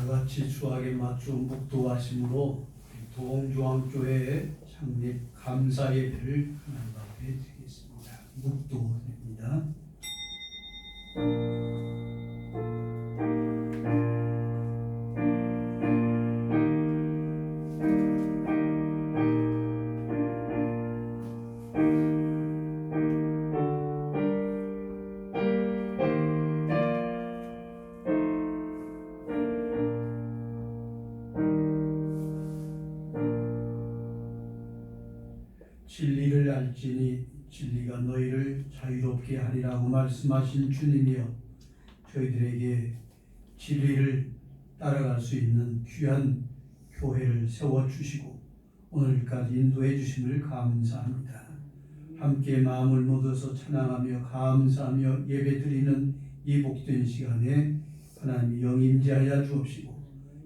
같이 추하게 맞추어 묵도하심으로 도홍중앙교회 창립 감사 예배를 하나님 앞에 드리겠습니다. 묵도입니다. 진리를 알지니 진리가 너희를 자유롭게 하리라고 말씀하신 주님이여, 저희들에게 진리를 따라갈 수 있는 귀한 교회를 세워주시고 오늘까지 인도해 주심을 감사합니다. 함께 마음을 모아서 찬양하며 감사하며 예배드리는 이 복된 시간에 하나님이 영임재하여 주옵시고,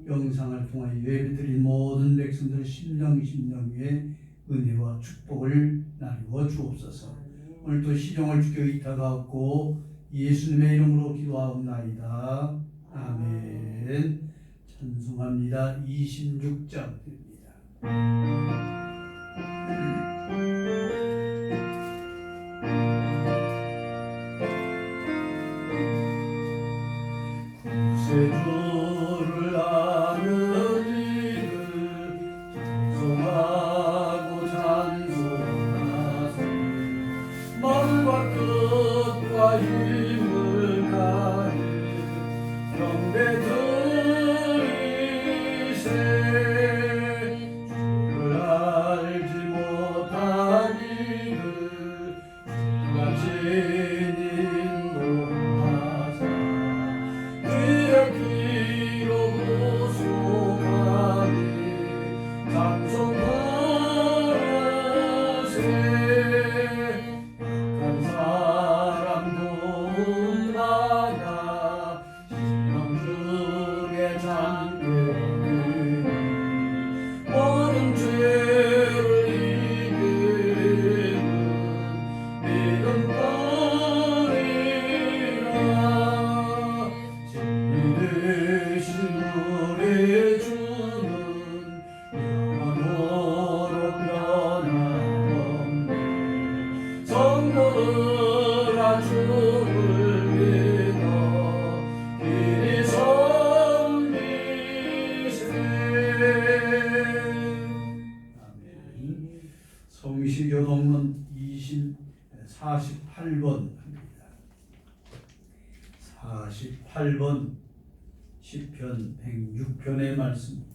영상을 통하여 예배드린 모든 백성들 심령 위에 은혜와 축복을 나누어 주옵소서. 오늘도 시종을 주여 이타가옵고 예수님의 이름으로 기도하옵나이다. 아멘. 찬송합니다. 26장입니다. 구세주를 아는 이를 찬송하고 찬송하세. 마음과 뜻과 힘을 다해 경배 드리세. 주를 알지 못한 이를 주가 친히 인도하사 그의 피로 구속하니 찬송하세. 한 사람 도움받아 심령 중에 잠겨있는 모든 죄를 이기는 믿음뿐이라. 진리 되신 우리 주는 영원토록 변함없네. 성도들아 주를 믿어 길이 섬기세. 아멘. 성시교동문 48번 합니다. 48번 시편 106편의 말씀입니다.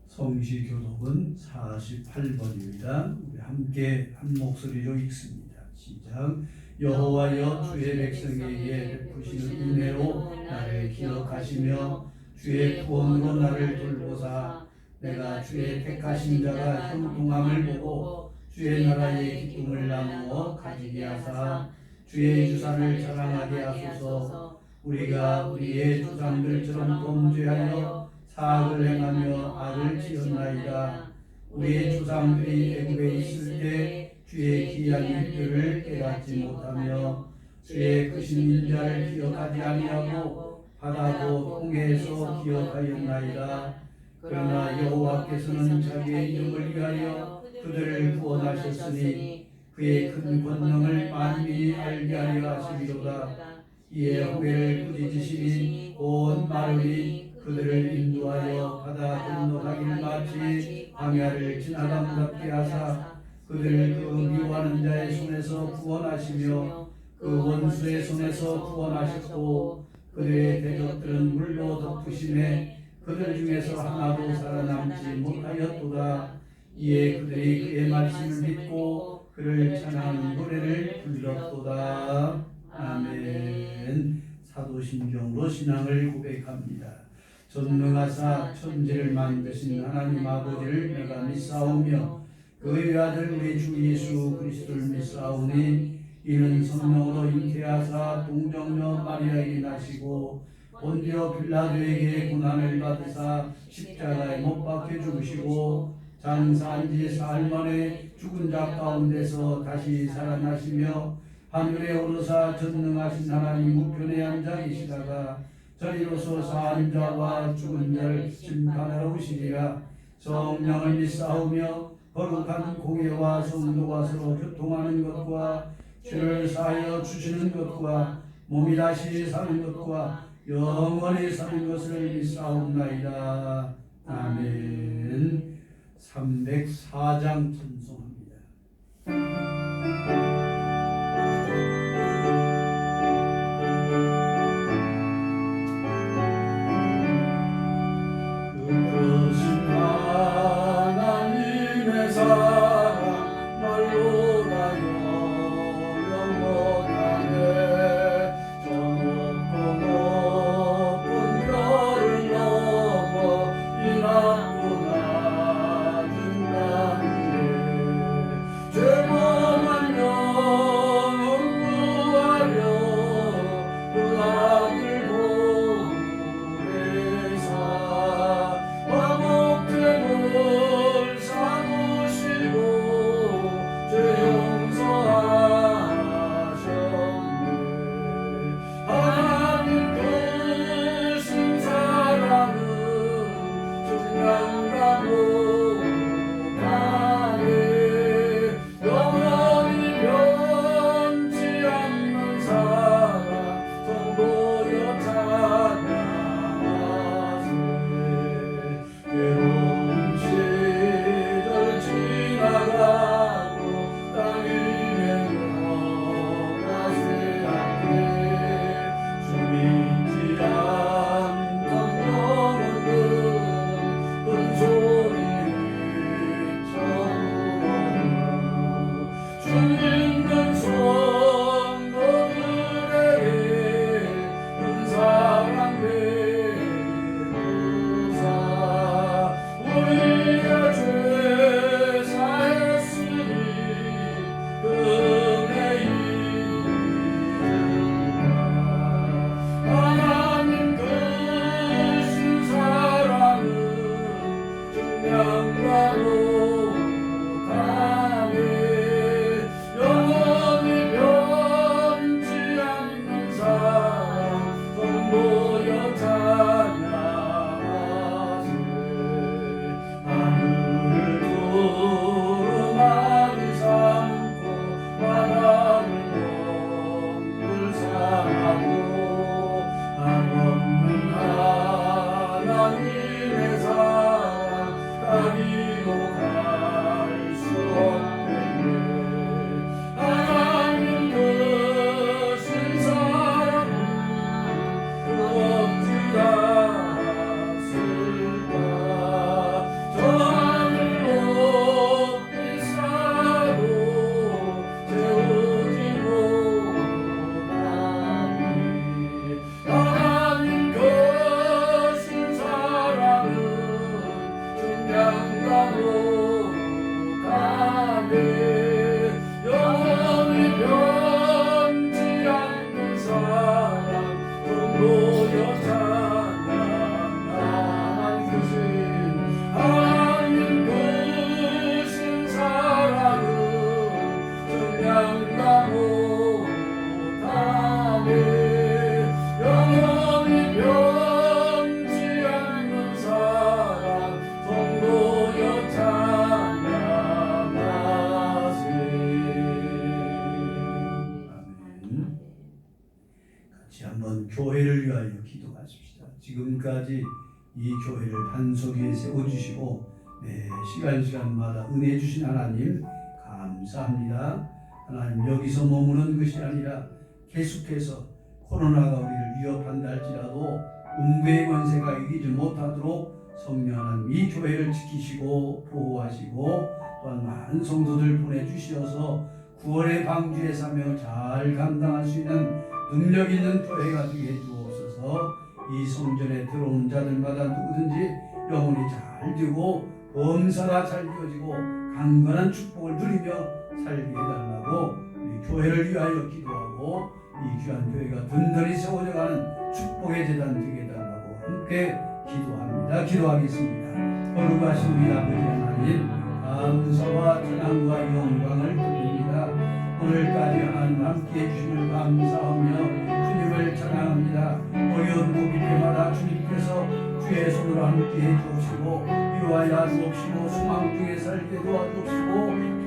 성시교독은 48번입니다. 우리 함께 한 목소리로 읽습니다. 시작. 여호와여, 주의 백성에게 베푸시는 은혜로 나를 기억하시며 주의 구원으로 나를 돌보사 내가 주의 택하신 자가 형통함을 보고 주의 나라의 기쁨을 나누어 가지게 하사 주의 유산을 자랑하게 하소서. 우리가 우리의 조상들처럼 범죄하여 사악을 행하며 악을 지었나이다. 우리의 조상들이 애굽에 있을 때 주의 기이한 일들을 깨닫지 못하며 주의 크신 인자를 기억하지 아니하고 바다도 홍해에서 기억하였나이다. 그러나 여호와께서는 자기의 이름을 위하여 그들을 구원하셨으니 그의 큰 권능을 만민이 알게 하려 하시리로다. 이에 홍해를 부딪히시니 온 마을이 그들을 인도하여 바다 건너가기를 마치 광야를 지나감답게 하사 그들을 그 미워하는 자의 손에서 구원하시며 그 원수의 손에서 구원하셨고 그들의 대적들은 물로 덮으심에 그들 중에서 하나도 살아남지 못하였도다. 이에 그들이 그의 말씀을 믿고 그를 찬양하는 노래를 불렀도다. 아멘. 사도신경으로 신앙을 고백합니다. 전능하사 천지를 만드신 하나님 아버지를 내가 믿사오며 그의 아들 우리 주 예수 그리스도를 믿사오니 이는 성령으로 잉태하사 동정녀 마리아에게 나시고 본디오 빌라도에게 고난을 받으사 십자가에 못 박혀 죽으시고 장사한 지 사흘 만에 죽은 자 가운데서 다시 살아나시며 하늘에 오르사 전능하신 하나님 우편에 앉아 계시다가 저희로서 산 자와 죽은 자를 심판하러 오시리라. 성령을 믿사오며 거룩한 공예와 성도와 서로 교통하는 것과 죄를 사하여 주시는 것과 몸이 다시 사는 것과 영원히 사는 것을 믿사옵나이다. 아멘. 304장 찬송합니다. 하나님의 사랑 말로 다 영원하네. 저 높고 높은 별을 넘어 이 낮고 낮은 강 위에 죄범한 영혼 구하려 그 아들 보내사 화목됨을 삼으시고 죄 용서하셨네. 하나님 크신 사랑은 증량하고 가네. 영원히 변치 않는 사랑 성도여 찬양하세. 외로운 시절 지나가고 땅 위에 영화세 않게 주 믿지 않던 영혼들 큰 소리 외쳐오라. 주 믿는 성도들에게 큰 사랑 베푸사 우리가 죄 사했으니 그 은혜 잊으라. 하나님 크신 사랑은 증량하고 가네. 영원히 변치 않는 사랑 성도여 찬양하세. 하늘을 구름하기 삼고 바다를 몽글 삼하고 한없는 하나님의 사랑 가리고 갈 수 없겠네. 하나님 크신 사랑은 그 어찌 닿았을까. 저 하늘 높이 쌓아도 채우지 못하니. 하나님 크신 사랑은 증량하고 가네. 영원히 변치 않는 사랑 성도여 찬양하만 크신 하나님 크신 사랑은 증량하고 가네. 영원히 변치 않는 사랑 성도여 찬양하세. 아멘. 같이 한번 교회를 위하여 기도하십시다. 지금까지 이 교회를 반석 위에 세워주시고 매 시간마다 은혜 주신 하나님 감사합니다. 하나님 여기서 머무는 것이 아니라 계속해서 코로나가 우리를 위협한다 할지라도 음부의 권세가 이기지 못하도록 성령 하나님 이 교회를 지키시고 보호하시고 또한 많은 성도들 보내주시어서 9월의 방주의 사명을 잘 감당할 수 있는 능력 있는 교회가 되게 해주옵소서. 이 성전에 들어온 자들마다 누구든지 영혼이 잘 되고 범사가 잘 되어지고 강건한 축복을 누리며 살게 해달라고 우리 교회를 위하여 기도하고 이 귀한 교회가 든든히 세워져가는 축복의 재단 되게 해달라고 함께 기도합니다. 기도하겠습니다. 거룩하신 우리 아버지 하나님 감사와 찬양과 영광을 드립니다. 오늘까지 하나님 함께 해주심을 감사하며 주님을 찬양합니다. 어려운 고비 때마다 주님께서 주의 손으로 함께해 주옵시고 위로하여 주옵시고 소망 중에 살게 도와주옵시고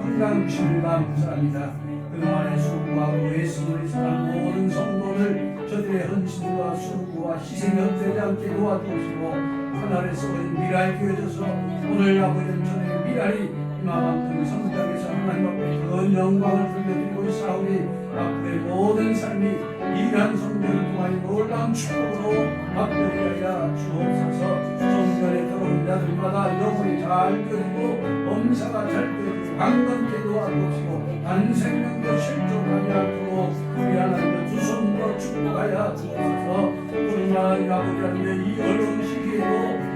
평강주심과 감사합니다. 그동안의 수고하고 예수를 사랑한 모든 성도들 저들의 헌신과 수고와 희생이 헛되지 않게 도와주옵시고 하늘에서 오는 미랄이 되어져서 오늘 아버지는 저들의 미랄이 이만큼 성장해서 하나님 앞에 큰 영광을 돌려드리고 있사오니 앞으로의 모든 삶이 이러한 성전을 통하여 놀라운 축복으로 바꾸리하여 주옵소서. 성전에 들어온 자들마다 영혼이 잘 끓이고 범사가 잘 끓이고 강건케 도와주옵시고 한 생명도 실족하지 않도록 우리 하나님의 두 손으로 축복하여 주옵소서. 우리가 아버지의 이 어려운 시기에도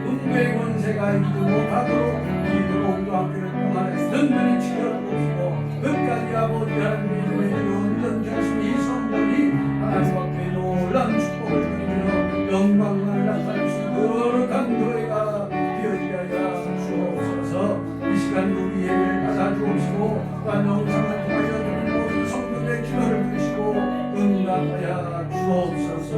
음부의 권세가 이기지 못하도록 이 들어온 교회를 평안에 든든히 지켜주옵시고 끝까지 아버지 하나님의 이름의 온전 결심 이 성전이 하나님 앞에 놀라운 축복을 드리며 영광을 나타낼 수 있는 거룩한 교회가 되어지게 하여 주옵소서. 이 시간 우리 예배를 받아주옵시고 또한 영상을 통하여 드리는 모든 성도들의 기도를 들으시고 응답하여 주옵소서.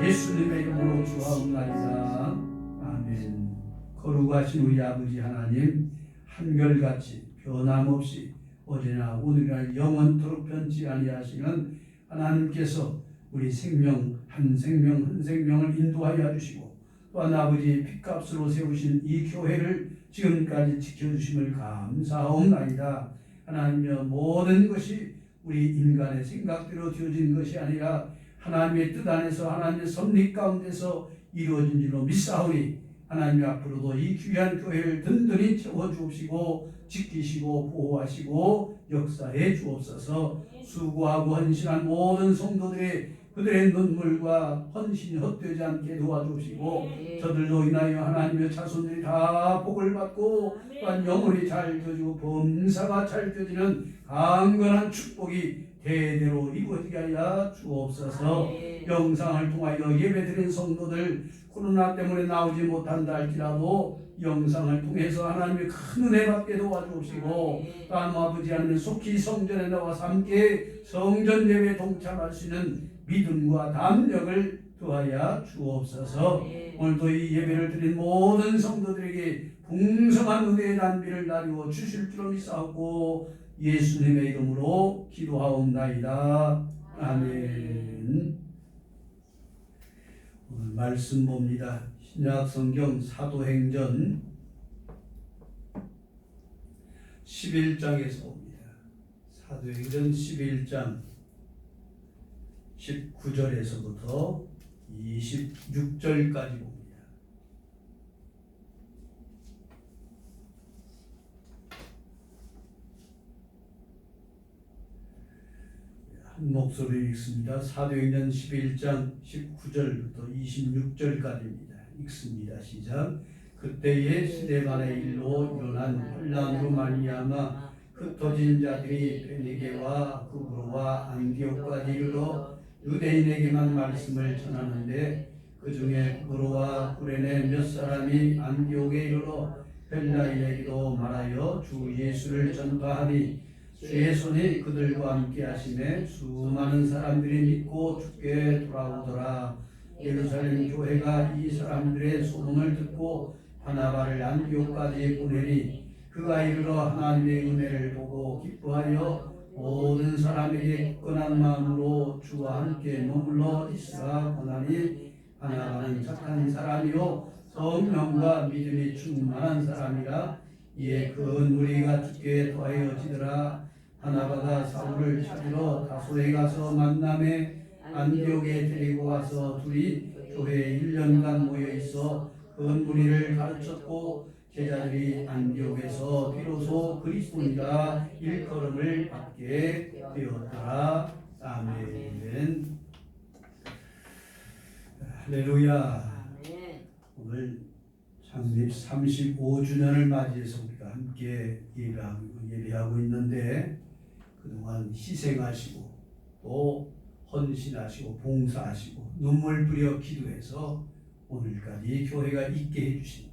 예수님의 이름으로 주옵나이다. 아멘. 거룩하신 우리 아버지 하나님, 한결같이 변함없이 어제나 오늘이나 영원토록 변치 아니하시는 하나님께서 우리 생명 한 생명을 인도하여 주시고 또한 아버지의 핏값으로 세우신 이 교회를 지금까지 지켜주심을 감사하옵나이다. 하나님의 모든 것이 우리 인간의 생각대로 되어진 것이 아니라 하나님의 뜻 안에서 하나님의 섭리 가운데서 이루어진 줄로 믿사오니 하나님 앞으로도 이 귀한 교회를 든든히 채워주옵시고 지키시고 보호하시고 역사해 주옵소서. 수고하고 헌신한 모든 성도들의 그들의 눈물과 헌신이 헛되지 않게 도와주시고 저들로 인하여 하나님의 자손들이 다 복을 받고 또한 영혼이 잘 되어지고 범사가 잘 되어지는 강건한 축복이 대대로 이루어지게 하여 주옵소서. 영상을 통하여 예배드린 성도들 코로나 때문에 나오지 못한다 할지라도 영상을 통해서 하나님의 큰 은혜 받게 도와주옵시고 또한 아버지 하나님 속히 성전에 나와서 함께 성전 예배에 동참할 수 있는 믿음과 담력을 더하여 주옵소서. 오늘도 이 예배를 드린 모든 성도들에게 풍성한 은혜의 단비를 나누어 주실 줄로 믿사옵고 예수님의 이름으로 기도하옵나이다. 아멘. 오늘 말씀 봅니다. 신약 성경 사도행전 11장에서 봅니다. 사도행전 11장 19절에서부터 26절까지 봅니다. 한 목소리 읽습니다. 사도행전 11장 19절부터 26절까지입니다. 읽습니다. 시작. 그때에 스데반의 일로 일어난 혼란으로 말미암아 흩어진 자들이 베니게와 구브로와 안디옥까지 이르러 유대인에게만 말씀을 전하는데 그 중에 구브로와 구레네 몇 사람이 안디옥에 이르러 헬라인에게도 말하여 주 예수를 전파하니 주의 손이 그들과 함께 하심에 수많은 사람들이 믿고 주께 돌아오더라. 예루살렘 교회가 이 사람들의 소문을 듣고 바나바를 안디옥까지 보내니 그가 이르러 하나님의 은혜를 보고 기뻐하여 모든 사람에게 굳건한 마음으로 주와 함께 머물러 있으라 권하니 바나바는 착한 사람이요 성령과 믿음이 충만한 사람이라. 이에 큰 무리가 주께 더하여지더라. 바나바가 사울을 찾으러 다소에 가서 만남에 안디옥에 데리고 와서 둘이 교회에 1년간 모여 있어 큰 무리를 가르쳤고 제자들이 안디옥에서 비로소 그리스도인이라 일컬음을 받게 되었더라. 아멘. 할렐루야. 오늘 창립 35주년을 맞이해서 우리가 함께 예배하고 있는데 그동안 희생하시고 또 헌신하시고 봉사하시고 눈물 뿌려 기도해서 오늘까지 교회가 있게 해주신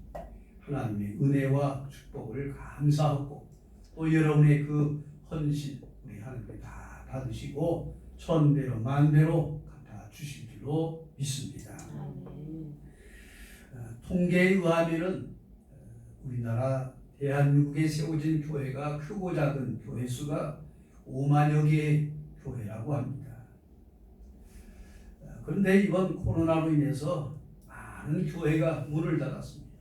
하나님의 은혜와 축복을 감사하고 또 여러분의 그 헌신 우리 하나님께 다 받으시고 천배로 만배로 갚아 주실 줄로 믿습니다. 통계에 의하면은 우리나라 대한민국에 세워진 교회가 크고 작은 교회 수가 5만여 개의 교회라고 합니다. 그런데 이번 코로나로 인해서 많은 교회가 문을 닫았습니다.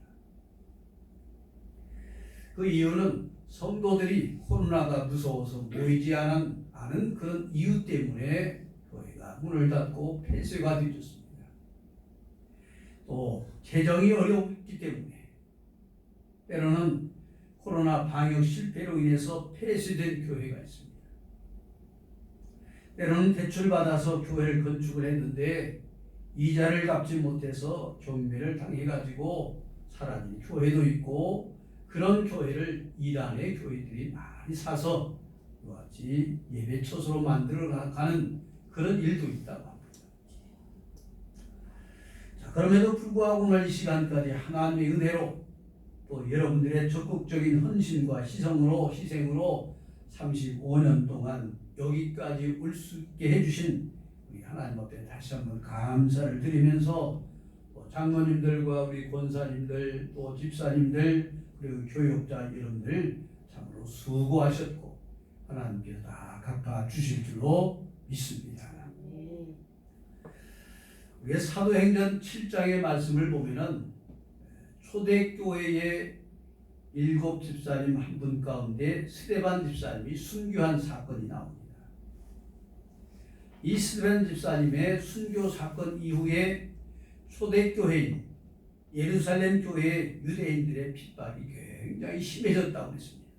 그 이유는 성도들이 코로나가 무서워서 모이지 않은 그런 이유 때문에 교회가 문을 닫고 폐쇄가 되었습니다. 또 재정이 어렵기 때문에 때로는 코로나 방역 실패로 인해서 폐쇄된 교회가 있습니다. 때로는 대출받아서 교회를 건축을 했는데 이자를 갚지 못해서 경매를 당해가지고 사라진 교회도 있고, 그런 교회를 이란의 교회들이 많이 사서 이와 같이 예배 처소로 만들어가는 그런 일도 있다고 합니다. 자, 그럼에도 불구하고 오늘 이 시간까지 하나님의 은혜로 또 여러분들의 적극적인 헌신과 희생으로 35년 동안 여기까지 올 수 있게 해주신 우리 하나님 앞에 다시 한번 감사를 드리면서, 또 장로님들과 우리 권사님들 또 집사님들 그리고 교육자 여러분들 참으로 수고하셨고 하나님께서 다 갚아 주실 줄로 믿습니다. 우리 사도행전 7장의 말씀을 보면은 초대교회의 7 집사님 한 분 가운데 스데반 집사님이 순교한 사건이 나옵니다. 이 스데반 집사님의 순교 사건 이후에 초대교회인 예루살렘 교회의 유대인들의 핍박이 굉장히 심해졌다고 했습니다.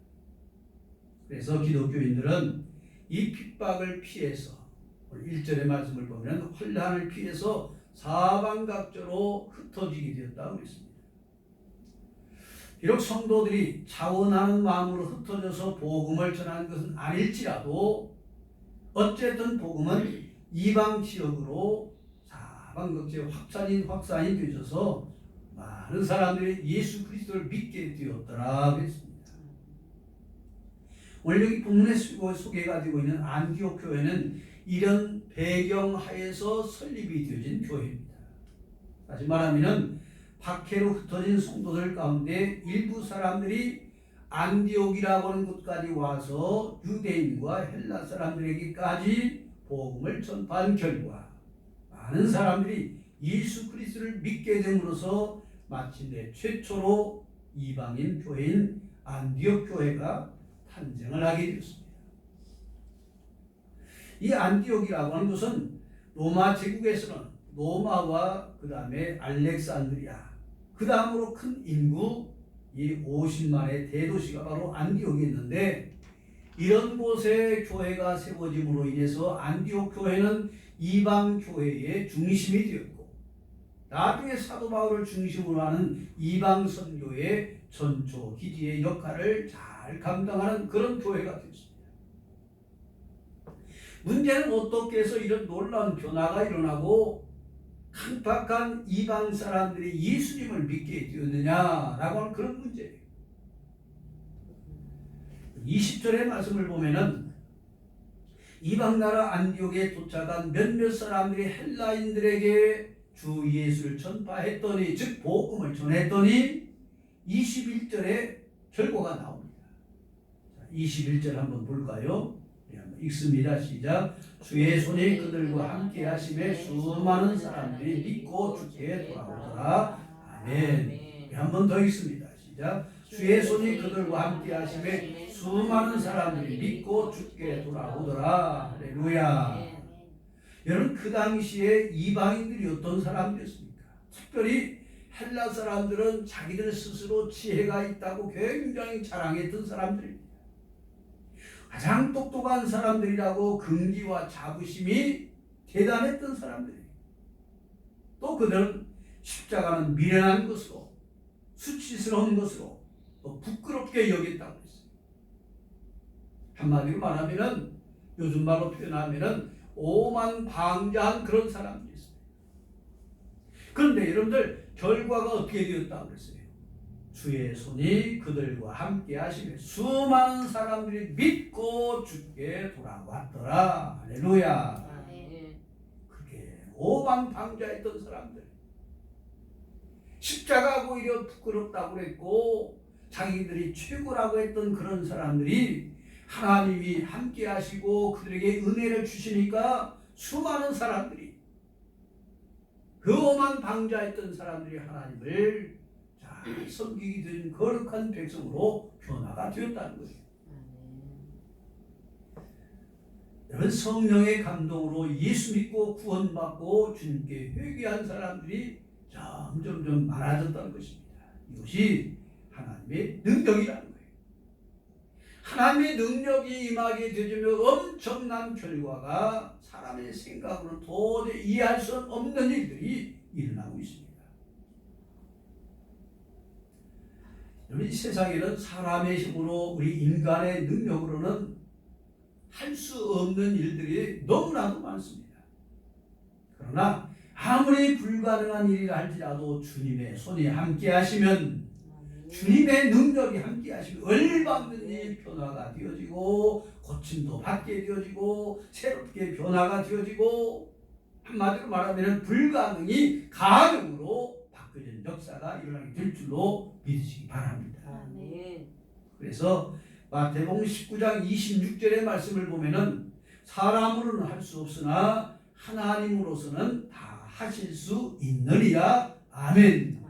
그래서 기독교인들은 이 핍박을 피해서 1절의 말씀을 보면 혼란을 피해서 사방각저로 흩어지게 되었다고 했습니다. 비록 성도들이 자원하는 마음으로 흩어져서 복음을 전하는 것은 아닐지라도 어쨌든 복음은 이방 지역으로 사방각지에 확산이 되어서 많은 사람들이 예수 그리스도를 믿게 되었더라 그랬습니다. 오늘 여기 본문에 소개가지고 있는 안디옥 교회는 이런 배경 하에서 설립이 되어진 교회입니다. 다시 말하면 박해로 흩어진 성도들 가운데 일부 사람들이 안디옥이라고 하는 곳까지 와서 유대인과 헬라 사람들에게까지 복음을 전파한 결과 많은 사람들이 예수 그리스도를 믿게 됨으로써 마침내 최초로 이방인 교회인 안디옥 교회가 탄생을 하게 되었습니다. 이 안디옥이라고 하는 것은 로마 제국에서는 로마와 그 다음에 알렉산드리아, 그 다음으로 큰 인구 이 50만의 대도시가 바로 안디옥이 있는데, 이런 곳에 교회가 세워짐으로 인해서 안디옥 교회는 이방 교회의 중심이 되었고, 나중에 사도 바울을 중심으로 하는 이방 선교의 전초 기지의 역할을 잘 감당하는 그런 교회가 되었습니다. 문제는 어떻게 해서 이런 놀라운 변화가 일어나고 강팍한 이방 사람들이 예수님을 믿게 되었느냐라고 하는 그런 문제예요. 20절의 말씀을 보면은 이방 나라 안디옥에 도착한 몇몇 사람들이 헬라인들에게 주 예수를 전파했더니, 즉 복음을 전했더니 21절에 결과가 나옵니다. 21절 한번 볼까요? 읽습니다. 시작. 주의 손이 그들과 함께 하심에 수많은 사람들이 믿고 주께 돌아오더라. 아멘. 한번 더 읽습니다. 시작. 주의 손이 그들과 함께 하심에 수많은 사람들이 믿고 주께 돌아오더라. 할렐루야. 여러분, 그 당시에 이방인들이 어떤 사람들이었습니까? 특별히 헬라 사람들은 자기들 스스로 지혜가 있다고 굉장히 자랑했던 사람들입니다. 가장 똑똑한 사람들이라고 긍지와 자부심이 대단했던 사람들이에요. 또 그들은 십자가는 미련한 것으로, 수치스러운 것으로, 또 부끄럽게 여겼다고 했어요. 한마디로 말하면, 요즘 말로 표현하면 오만방자한 그런 사람들이 있어요. 그런데 여러분들, 결과가 어떻게 되었다고 그랬어요? 주의 손이 그들과 함께 하시며 수많은 사람들이 믿고 주께 돌아왔더라. 할렐루야. 그게 오만방자했던 사람들. 십자가가 오히려 부끄럽다고 그랬고 자기들이 최고라고 했던 그런 사람들이 하나님이 함께 하시고 그들에게 은혜를 주시니까 수많은 사람들이 그 엄한 방자했던 사람들이 하나님을 잘 섬기게 된 거룩한 백성으로 변화가 되었다는 거예요. 여러분, 성령의 감동으로 예수 믿고 구원받고 주님께 회개한 사람들이 점점 많아졌다는 것입니다. 이것이 하나님의 능력이라는 거예요. 하나님의 능력이 임하게 되면 엄청난 결과가 사람의 생각으로는 도저히 이해할 수 없는 일들이 일어나고 있습니다. 이 세상에는 사람의 힘으로 우리 인간의 능력으로는 할 수 없는 일들이 너무나도 많습니다. 그러나 아무리 불가능한 일이라 할지라도 주님의 손이 함께 하시면, 주님의 능력이 함께 하시면 얼마든지 변화가 되어지고 고침도 받게 되어지고 새롭게 변화가 되어지고, 한마디로 말하면 불가능이 가능으로 바뀌는 역사가 일어나게 될 줄로 믿으시기 바랍니다. 그래서 마태복음 19장 26절의 말씀을 보면은 사람으로는 할 수 없으나 하나님으로서는 다 하실 수 있느니라. 아멘.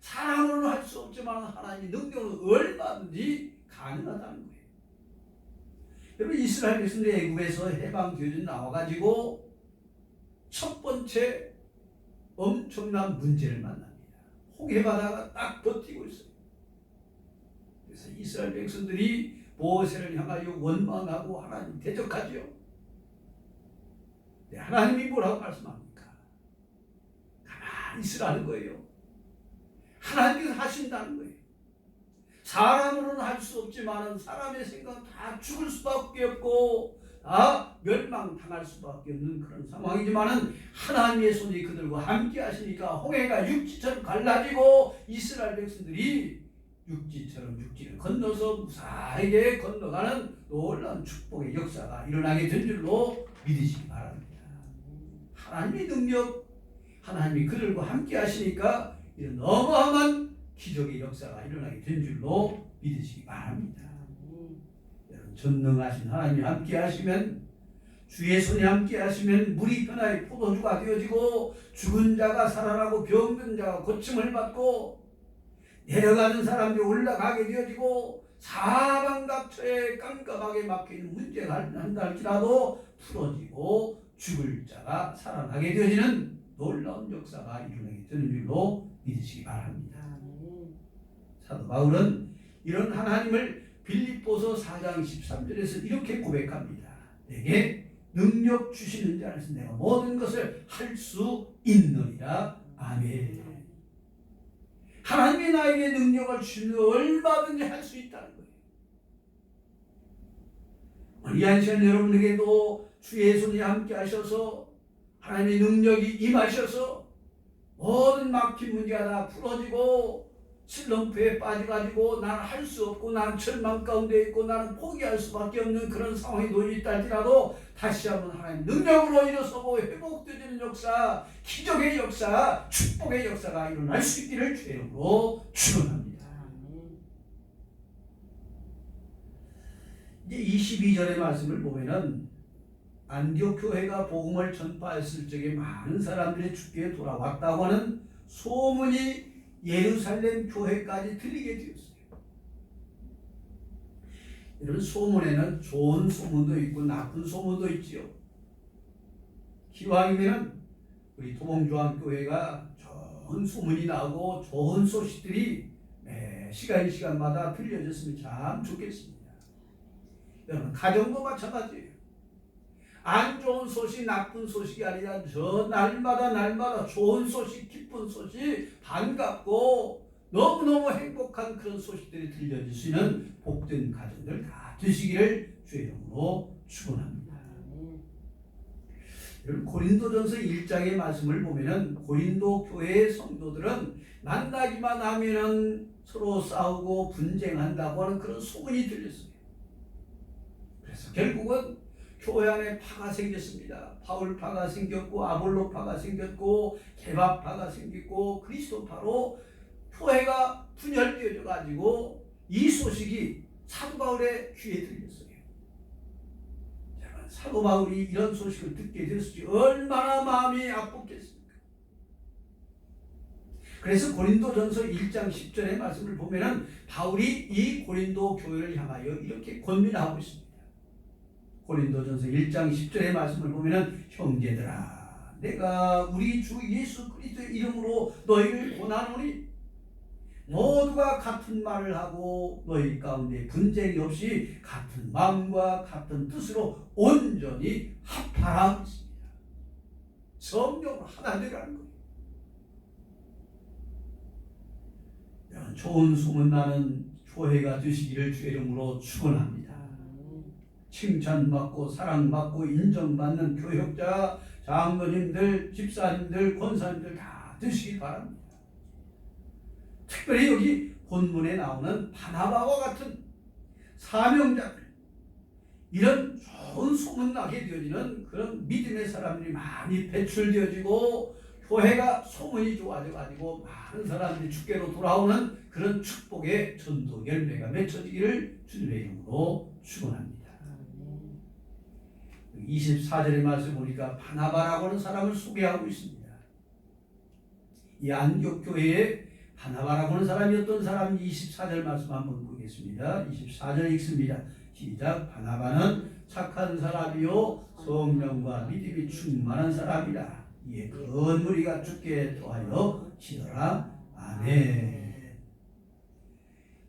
사람으로는 할 수 없지만 하나님의 능력은 얼마든지 가능하다는 거예요. 여러분, 이스라엘 백성들이 애굽에서 해방되어 나와가지고 첫 번째 엄청난 문제를 만납니다. 홍해바다가 딱 버티고 있어요. 그래서 이스라엘 백성들이 모세를 향하여 원망하고 하나님 대적하죠. 네, 하나님이 뭐라고 말씀합니까? 가만히 있으라는 거예요. 하나님께서 하신다는 거예요. 사람으로는 할 수 없지만 사람의 생각은 다 죽을 수밖에 없고 다 멸망당할 수밖에 없는 그런 상황이지만 하나님의 손이 그들과 함께 하시니까 홍해가 육지처럼 갈라지고 이스라엘 백성들이 육지를 건너서 무사하게 건너가는 놀라운 축복의 역사가 일어나게 된 줄로 믿으시기 바랍니다. 하나님의 능력, 하나님이 그들과 함께 하시니까 이런 어마어마한 기적의 역사가 일어나게 된 줄로 믿으시기 바랍니다. 여러분, 전능하신 하나님이 함께 하시면, 주의 손이 함께 하시면 물이 변화의 포도주가 되어지고 죽은 자가 살아나고 병든 자가 고침을 받고 내려가는 사람들이 올라가게 되어지고 사방각처에 깜깜하게 막혀있는 문제가 한다 할지라도 풀어지고 죽을 자가 살아나게 되어지는 놀라운 역사가 일어나게 되는 줄로 믿으시기 바랍니다. 사도 바울은 이런 하나님을 빌립보서 4장 13절에서 이렇게 고백합니다. 내게 능력 주시는 자 안에서 내가 모든 것을 할 수 있느니라. 아멘. 하나님이 나에게 능력을 주시면 얼마든지 할 수 있다는 거예요. 이 한 시간 여러분에게도 주의 손이 함께 하셔서 하나님의 능력이 임하셔서 모든 막힌 문제가 다 풀어지고 슬럼프에 빠져가지고 나는 할 수 없고 나는 절망 가운데 있고 나는 포기할 수밖에 없는 그런 상황이 놓여 있다 할지라도 다시 한번 하나님 능력으로 일어서고 회복되는 역사, 기적의 역사, 축복의 역사가 일어날 수 있기를 주의 이름으로 축원합니다. 이제 22절의 말씀을 보면은 안디옥 교회가 복음을 전파했을 적에 많은 사람들이 주께 돌아왔다고 하는 소문이 예루살렘 교회까지 들리게 되었어요. 이런 소문에는 좋은 소문도 있고 나쁜 소문도 있지요. 기왕이면 우리 도봉조항교회가 좋은 소문이 나오고 좋은 소식들이 시간마다 들려졌으면 참 좋겠습니다. 여러분, 가정도 마찬가지예요. 안 좋은 소식, 나쁜 소식이 아니라 저 날마다 좋은 소식, 기쁜 소식, 반갑고 너무너무 행복한 그런 소식들이 들려주시는 복된 가정들 다 되시기를 주의 이름으로 축원합니다. 여러분, 고린도전서 1장의 말씀을 보면은 고린도 교회의 성도들은 만나기만 하면은 서로 싸우고 분쟁한다고 하는 그런 소문이 들렸어요. 그래서 결국은 교회 안에 파가 생겼습니다. 바울파가 생겼고 아볼로파가 생겼고 개바파가 생겼고 그리스도파로 교회가 분열되어져 가지고 이 소식이 사도 바울의 귀에 들렸어요. 사도 바울이 이런 소식을 듣게 됐을지 얼마나 마음이 아팠겠습니까? 그래서 고린도전서 1장 10절의 말씀을 보면은 바울이 이 고린도 교회를 향하여 이렇게 권면하고 있습니다. 고린도전서 1장 10절의 말씀을 보면은 형제들아 내가 우리 주 예수 그리스도의 이름으로 너희를 권하노니 모두가 같은 말을 하고 너희 가운데 분쟁이 없이 같은 마음과 같은 뜻으로 온전히 합하라 했습니다. 성령으로 하나 되라는 거예요. 좋은 소문나는 교회가 되시기를 주의 이름으로 축원합니다. 칭찬받고 사랑받고 인정받는 교역자, 장로님들, 집사님들, 권사님들 다 되시기 바랍니다. 특별히 여기 본문에 나오는 바나바와 같은 사명자들, 이런 좋은 소문나게 되어지는 그런 믿음의 사람들이 많이 배출되어지고 교회가 소문이 좋아져가지고 많은 사람들이 주께로 돌아오는 그런 축복의 전도 열매가 맺혀지기를 주님의 이름으로 축원합니다. 24절의 말씀 보니까 바나바라고 하는 사람을 소개하고 있습니다. 이 안디옥 교회에 바나바라고 하는 사람이 어떤 사람인지 24절 말씀 한번 보겠습니다. 24절 읽습니다. 시작. 바나바는 착한 사람이요 성령과 믿음이 충만한 사람이라. 이에 큰 무리가 주께 더하여 치더라. 아멘.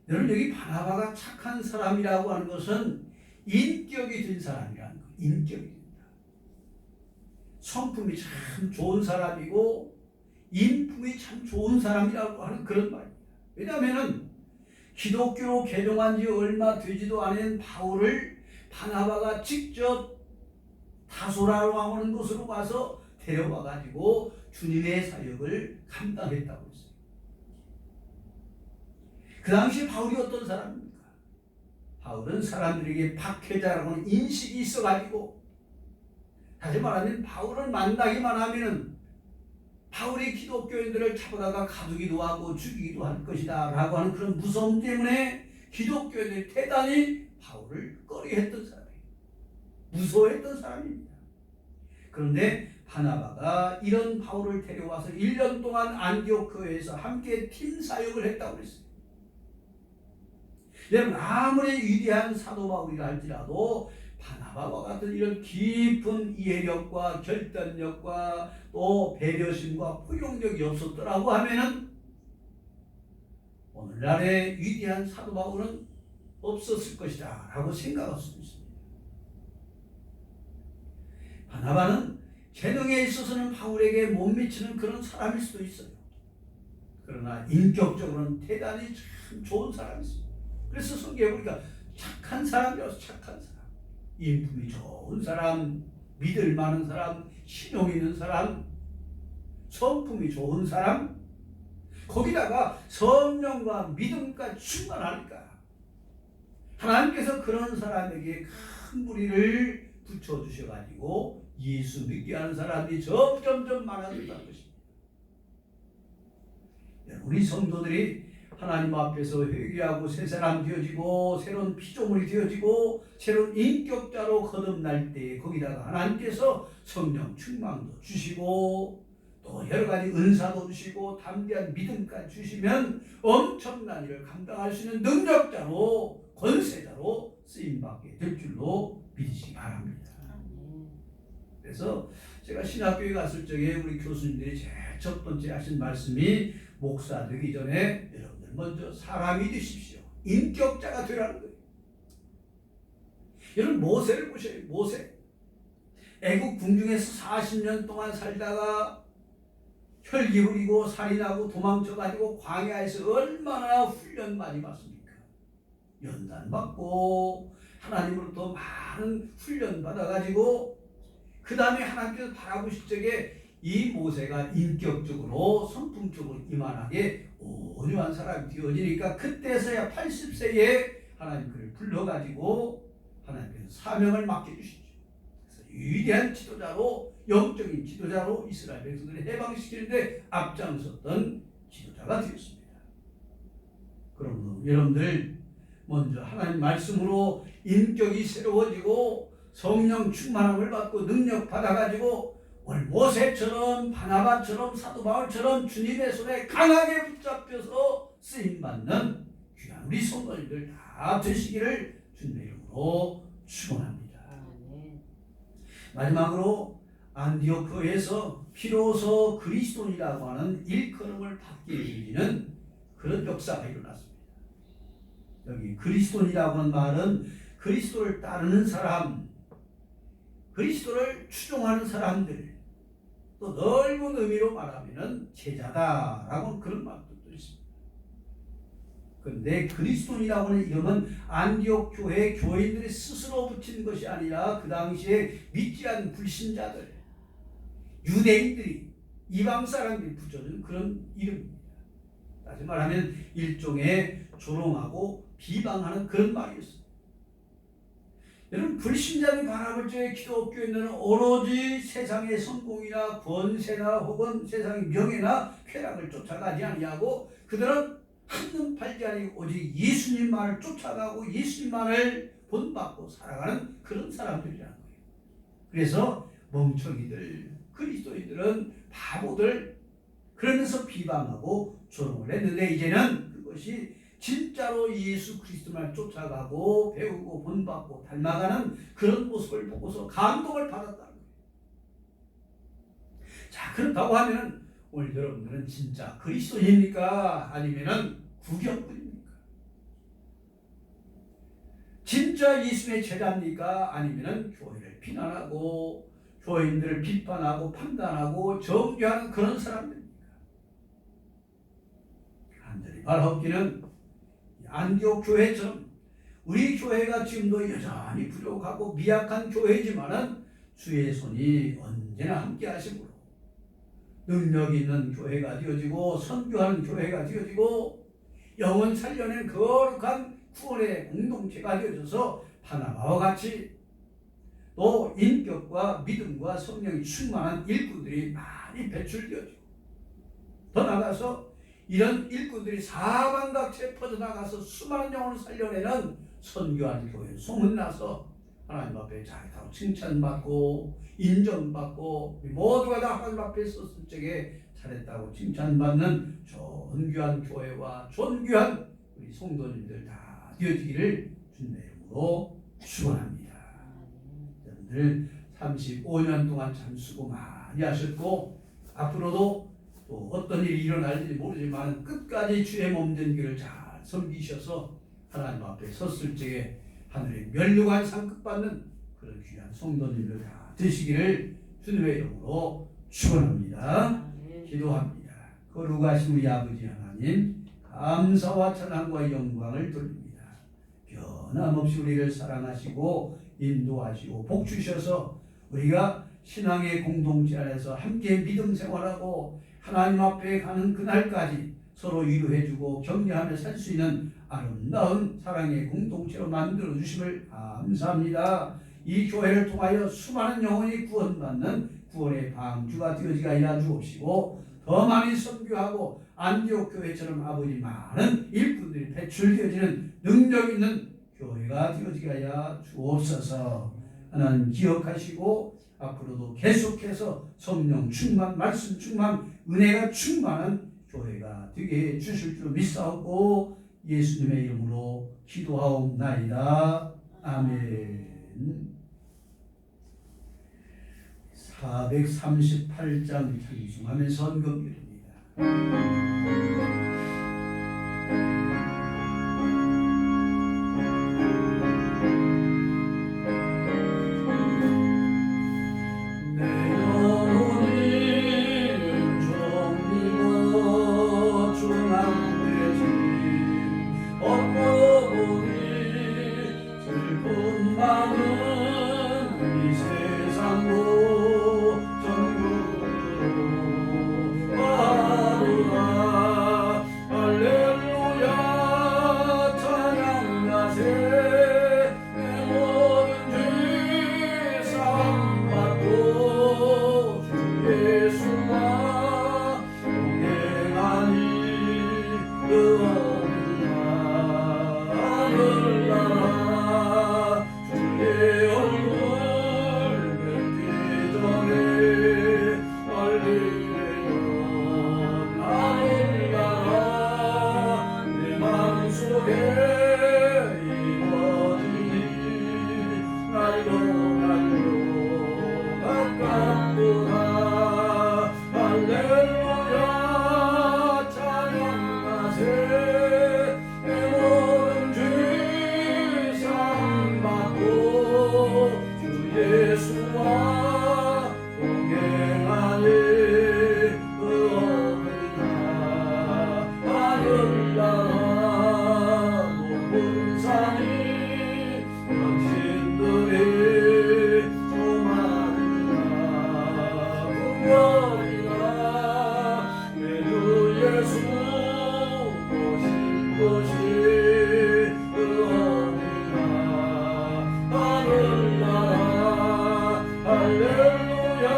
여러분 여기 바나바가 착한 사람이라고 하는 것은 인격이 된 사람이라는 거예요. 인격이 된다. 성품이 참 좋은 사람이고 인품이 참 좋은 사람이라고 하는 그런 말입니다. 왜냐하면 기독교로 개종한 지 얼마 되지도 않은 바울을 바나바가 직접 다소라로 하는 곳으로 가서 데려와 가지고 주님의 사역을 감당했다고 했어요. 그 당시 바울이 어떤 사람입니까? 바울은 사람들에게 박해자라고 하는 인식이 있어 가지고, 다시 말하면 바울을 만나기만 하면은 바울이 기독교인들을 잡아다가 가두기도 하고 죽이기도 할 것이다 라고 하는 그런 무서움 때문에 기독교인들이 대단히 바울을 꺼려했던 사람이에요. 무서워했던 사람입니다. 그런데 바나바가 이런 바울을 데려와서 1년 동안 안디옥 교회에서 함께 팀 사역을 했다고 그랬어요. 여러분 아무리 위대한 사도 바울이라 할지라도 바나바와 같은 이런 깊은 이해력과 결단력과 또 배려심과 포용력이 없었더라고 하면은 오늘날의 위대한 사도 바울은 없었을 것이다 라고 생각할 수도 있습니다. 바나바는 재능에 있어서는 바울에게 못 미치는 그런 사람일 수도 있어요. 그러나 인격적으로는 대단히 참 좋은 사람이었어요. 그래서 성경에 보니까 착한 사람이라서 착한 사람, 인품이 좋은 사람, 믿을 만한 사람, 신용 있는 사람, 성품이 좋은 사람, 거기다가 성령과 믿음까지 충만하니까 하나님께서 그런 사람에게 큰 무리를 붙여주셔가지고 예수 믿게 하는 사람이 점점점 많아진다는 것입니다. 우리 성도들이 하나님 앞에서 회개하고 새 사람 되어지고 새로운 피조물이 되어지고 새로운 인격자로 거듭날 때 거기다가 하나님께서 성령 충만도 주시고 또 여러 가지 은사도 주시고 담대한 믿음까지 주시면 엄청난 일을 감당할 수 있는 능력자로 권세자로 쓰임받게 될 줄로 믿으시기 바랍니다. 그래서 제가 신학교에 갔을 적에 우리 교수님들이 제일 첫 번째 하신 말씀이 목사 되기 전에 여러분들 먼저 사람이 되십시오. 인격자가 되라는 거예요. 여러분 모세를 보셔요. 모세. 애국 궁중에서 40년 동안 살다가 혈기 부리고 살인하고 도망쳐가지고 광야에서 얼마나 훈련 많이 받습니까? 연단 받고 하나님으로부터 많은 훈련 받아가지고 그 다음에 하나님께서 바라보실 적에 이 모세가 인격적으로 성품적으로 이만하게 온유한 사람이 되어지니까 그때서야 80세에 하나님 그를 불러가지고 하나님께서 사명을 맡겨주시죠. 위대한 지도자로, 영적인 지도자로 이스라엘 백성들을 해방시키는데 앞장섰던 지도자가 되었습니다. 그러므로 여러분들 먼저 하나님 말씀으로 인격이 새로워지고 성령 충만함을 받고 능력 받아가지고 오늘 모세처럼 바나바처럼 사도 바울처럼 주님의 손에 강하게 붙잡혀서 쓰임받는 귀한 우리 성도님들 다 되시기를 주님의 이름으로 축원합니다. 마지막으로 안디오크에서 비로소 그리스도인이라고 하는 일컬음을 받게 되는 그런 역사가 일어났습니다. 여기 그리스도인이라고 하는 말은 그리스도를 따르는 사람, 그리스도를 추종하는 사람들, 또 넓은 의미로 말하면 제자다라고 그런 말도 있습니다. 그런데 그리스도인이라고 하는 이름은 안디옥 교회 교인들이 스스로 붙인 것이 아니라 그 당시에 믿지 않는 불신자들, 유대인들이, 이방 사람들이 붙여준 그런 이름입니다. 다시 말하면 일종의 조롱하고 비방하는 그런 말이었습니다. 여러분, 불신자들이 바라볼 적에 기독교인들은 오로지 세상의 성공이나 권세나 혹은 세상의 명예나 쾌락을 쫓아가지 아니하고 그들은 한눈 팔지 아니고 오직 예수님만을 쫓아가고 예수님만을 본받고 살아가는 그런 사람들이라는 거예요. 그래서 멍청이들, 그리스도인들은 바보들, 그러면서 비방하고 조롱을 했는데 이제는 그것이 진짜로 예수 그리스도만 쫓아가고 배우고 본받고 닮아가는 그런 모습을 보고서 감동을 받았다는 거예요. 자, 그렇다고 하면 오늘 여러분들은 진짜 그리스도인입니까? 아니면은 구경꾼입니까? 진짜 예수의 제자입니까? 아니면은 교회를 비난하고 교인들을 비판하고 판단하고 정죄하는 그런 사람들입니까? 간절히 말하기는 안디옥 교회처럼 우리 교회가 지금도 여전히 부족하고 미약한 교회지만은 주의 손이 언제나 함께 하심으로 능력 있는 교회가 되어지고 선교하는 교회가 되어지고 영혼 살려낸 거룩한 구원의 공동체가 되어져서 파나마와 같이 또 인격과 믿음과 성령이 충만한 일꾼들이 많이 배출되어지고 더 나아가서 이런 일꾼들이 사방각지에 퍼져나가서 수많은 영혼을 살려내는 선교하는 교회 소문나서 하나님 앞에 잘했다고 칭찬받고 인정받고 모두가 다 하나님 앞에 섰을 적에 잘했다고 칭찬받는 존귀한 교회와 존귀한 우리 성도님들 다 되어지기를 주님의 이름으로 축원합니다. 여러분들 35년 동안 참 수고 많이 하셨고 앞으로도 또 어떤 일이 일어날지 모르지만 끝까지 주의 몸된 길을 잘 섬기셔서 하나님 앞에 섰을 적에 하늘의 면류관 상급받는 그런 귀한 성도님들 다 되시기를 주님의 이름으로 축원합니다. 기도합니다. 거룩하신 우리 아버지 하나님, 감사와 찬양과 영광을 돌립니다. 변함없이 우리를 사랑하시고 인도하시고 복 주셔서 우리가 신앙의 공동체 안에서 함께 믿음 생활하고 하나님 앞에 가는 그날까지 서로 위로해주고 격려하며 살 수 있는 아름다운 사랑의 공동체로 만들어 주심을 감사합니다. 이 교회를 통하여 수많은 영혼이 구원받는 구원의 방주가 되어지게 하여 주옵시고 더 많이 선교하고 안디옥 교회처럼 아버지 많은 일꾼들이 배출되어지는 능력 있는 교회가 되어지게 하여 주옵소서. 하나님 기억하시고 앞으로도 계속해서 성령 충만, 말씀 충만, 은혜가 충만한 교회가 되게 해주실 줄 믿사옵고 예수님의 이름으로 기도하옵나이다. 아멘. 438장 찬송하면 선금률입니다. 할렐루야 하늘나라 내 마음속에 이루어지니 날로 가깝구나. 할렐루야 찬양하세. 내 모든 죄 사함받고 주 예수와 동행하니 그 어디나 하늘나라 높은 산이 당신들이 조망이나 풍년이나 내 주 예수 보신 것이 그 어디나 하늘나라 할렐루야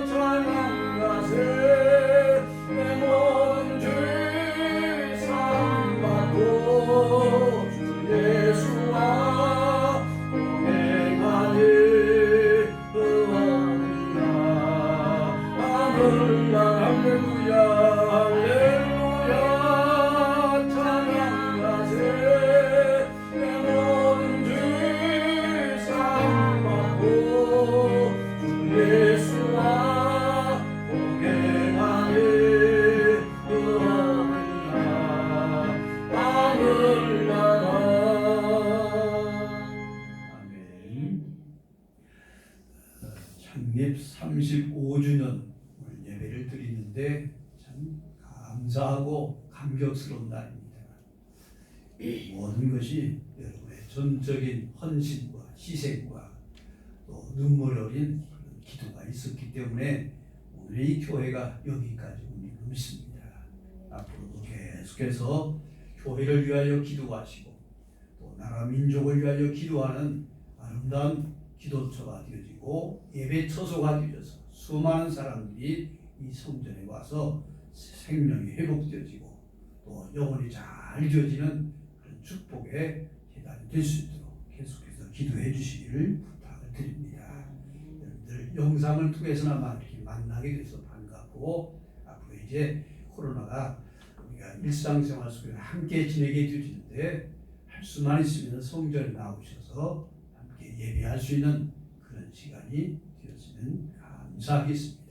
찬양하세. 내 모든 죄 사함받고 주 예수와 동행하니 그 어디나 하늘나라 할렐루야 할렐루야 찬양하세. 내 모든 죄 사함받고 주 예수와 동행하니 그 어디나 하늘나라. 아멘. 창립 35주년 오늘 예배를 드리는데 참 감사하고 감격스러운 날입니다. 모든 것이 여러분의 전적인 헌신과 희생과 또 눈물 어린 기도가 있었기 때문에 오늘 이 교회가 여기까지 온 줄 믿습니다. 앞으로도 계속해서 교회를 위하여 기도하시고 또 나라 민족을 위하여 기도하는 아름다운 기도처가 되어지고 예배 처소가 되어서 수많은 사람들이 이 성전에 와서 생명이 회복되어지고 또 영혼이 잘 되어지는 그런 축복의 계단이 될 수 있도록 계속해서 기도해 주시기를 부탁을 드립니다. 여러분들 영상을 통해서나마 이렇게 만나게 돼서 반갑고 앞으로 이제 코로나가 우리가 일상생활 속에 함께 지내게 되어지는데 할 수만 있으면 성전에 나오셔서 함께 예배할 수 있는 그런 시간이 되었으면 감사하겠습니다.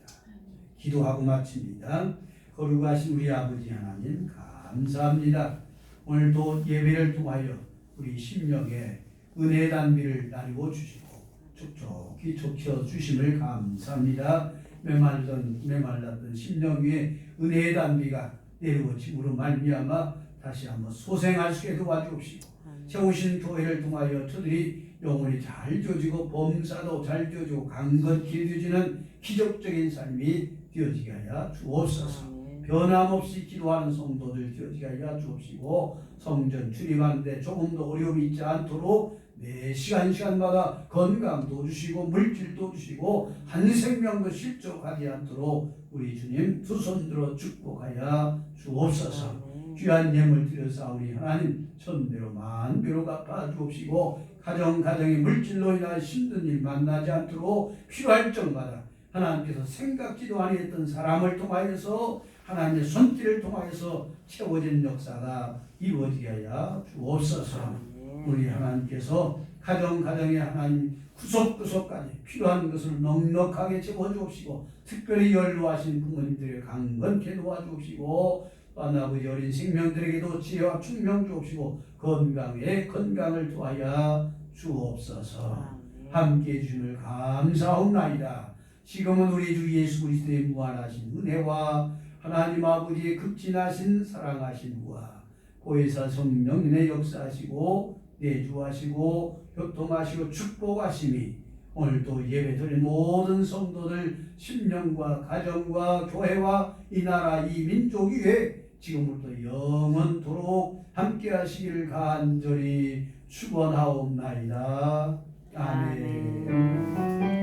기도하고 마칩니다. 거룩하신 우리 아버지 하나님 감사합니다. 오늘도 예배를 통하여 우리 심령에 은혜 단비를 나누어 주시고 촉촉히 촉혀 주심을 감사합니다. 메말랐던 심령 위에 은혜의 단비가 내려오심으로 말미암아 다시 한번 소생할 수 있게 도와주옵시고 세우신 교회를 통하여 저들이 영혼이 잘 되어지고 범사도 잘 되어지고 강건케 되어지는 기적적인 삶이 되어지게 하여 주옵소서. 변함없이 기도하는 성도들 되어지게 하여 주옵시고 성전 출입하는데 조금도 어려움이 있지 않도록 매 시간마다 건강도 주시고 물질도 주시고 한 생명도 실족하지 않도록 우리 주님 두 손들어 축복하여 주옵소서. 귀한 예물 드려사오니 하나님 천배로 만배로 갚아 주옵시고 가정의 물질로 인하여 힘든 일 만나지 않도록 필요할 적마다 하나님께서 생각지도 아니했던 사람을 통하여서 하나님의 손길을 통하여서 채워진 역사가 이루어지게 하여 주옵소서. 우리 하나님께서 가정에 하나님 구석구석까지 필요한 것을 넉넉하게 채워주옵시고 특별히 연로하신 부모님들을 강건케 도와주옵시고 또한 아버지 어린 생명들에게도 지혜와 충명 주옵시고 건강을 도하여 주옵소서. 함께해 주심을 감사하옵나이다. 지금은 우리 주 예수 그리스도의 무한하신 은혜와 하나님 아버지의 극진하신 사랑하심과 고혜사 성령님의 역사하시고 내주하시고 교통하시고 축복하심이 오늘도 예배드린 모든 성도들 심령과 가정과 교회와 이 나라 이 민족 위에 지금부터 영원토록 함께 하시기를 간절히 축원하옵나이다. 아멘.